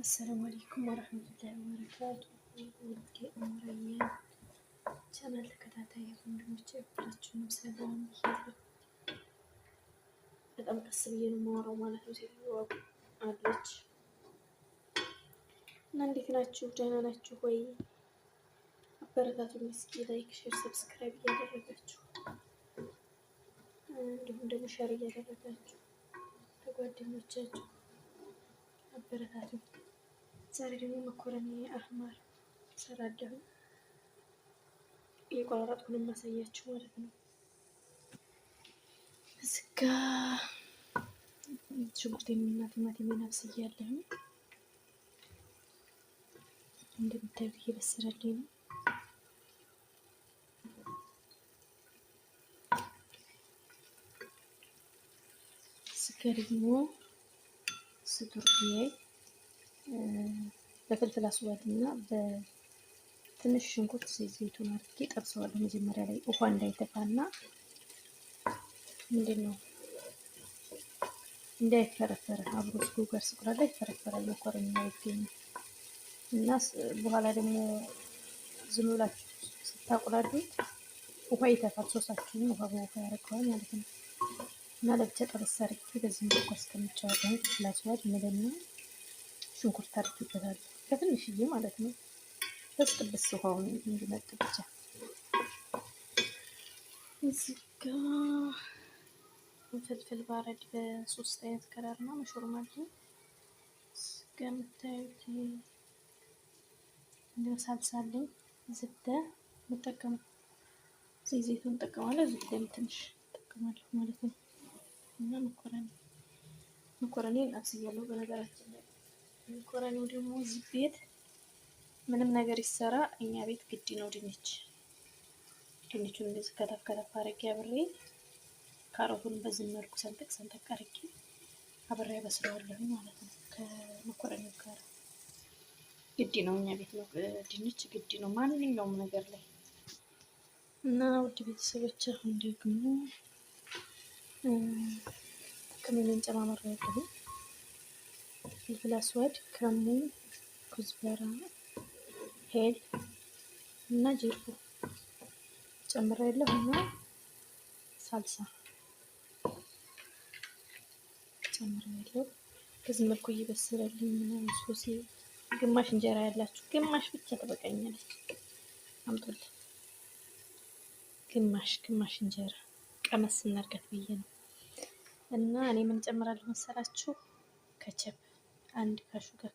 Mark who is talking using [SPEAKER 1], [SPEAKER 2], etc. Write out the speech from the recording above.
[SPEAKER 1] አሰላሙ አለይኩም ወረህመቱላሂ ወበረካቱሁ። ውድ የኡመረኛ ቻናል ተከታታይ ወንድሞቼ ሁላችሁንም ሰላም ብያለሁ። በጣም ቀስ ብዬ ነው የማወራው ማለት ነው። ሴትዮዋ አለች እና እንዴት ናችሁ? ደህና ናችሁ ወይ? አበረታቱኝ እስኪ ላይክ፣ ሼር፣ ሰብስክራይብ እያደረጋችሁ እንዲሁም ደግሞ ሸር እያደረጋችሁ ለጓደኞቻችሁ አበረታቱኝ። ዛሬ ደግሞ መኮረኒ አህማር እሰራለሁ። እየቆራረጥኩ ነው የማሳያችሁ ማለት ነው። እዚህ ጋ ሽንኩርቴንና ቲማቲሜን አብስያለሁ። እንደምታዩት እየበሰለልኝ ነው። እዚህ ጋ ደግሞ ስቱርጌ በፍልፍል አስዋድ እና በትንሽ ሽንኩርት ዘይቱን አድርጌ ጠብሰዋለሁ። መጀመሪያ ላይ ውሃ እንዳይተፋና ምንድነው እንዳይፈረፈረ አብሮ ስጎ ጋር ስቁላላ ይፈረፈራል መኮረኒ አይገኝም። እና በኋላ ደግሞ ዝም ብላችሁ ስታቁላሉት ውሃ ይተፋል። ሶሳችሁን ውሃ በውሃ ያደርገዋል ማለት ነው። እና ለብቻ ጠበስ አድርጌ በዚህ መልኩ አስቀምጫለሁ። ፍልፍል አስዋድ ምልና ሽንኩርት አድርጌበታለሁ ከትንሽዬ ማለት ነው። በስጥብስ ውሃውን እንዲመጥ ብቻ። እዚህ ጋ ፍልፍል ባረድ በሶስት አይነት ከለር እና መሾር ማለት ነው። እዚህ ጋ የምታዩት እንደ ሳልሳ አለኝ። ዝብደ የምጠቀመው ዘይቱን እጠቀማለሁ። ዝብደም ትንሽ እጠቀማለሁ ማለት ነው። እና መኮረኒ አብስያለሁ። በነገራችን ላይ መኮረኒው ደግሞ እዚህ ቤት ምንም ነገር ይሰራ እኛ ቤት ግድ ነው ድንች። ድንቹን እንደዚህ ከተፍ ከተፍ አድርጌ አብሬ ካሮቱን በዚህ መልኩ ሰንጠቅ ሰንጠቅ አድርጌ አብሬ አበስለዋለሁ ማለት ነው ከመኮረኒው ጋር። ግድ ነው እኛ ቤት ነው ድንች ግድ ነው ማንኛውም ነገር ላይ። እና ውድ ቤተሰቦች አሁን ደግሞ ክምንን ጨማምሬያለሁ። ፍልፍል አስዋድ፣ ከሙን፣ ኩዝበራ፣ ሄል እና ጅርፉ ጨምሬያለሁ እና ሳልሳ ጨምሬያለሁ። በዚህ መልኩ እየበሰለልኝ ነው። ሶሲ ግማሽ እንጀራ ያላችሁ ግማሽ ብቻ ትበቃኛለች። አምጡልኝ ግማሽ እንጀራ ቀመስ እናድርጋት ብዬ ነው። እና እኔ ምን ጨምራለሁ መሰላችሁ? ከቸፕ አንድ ካሹ ጋር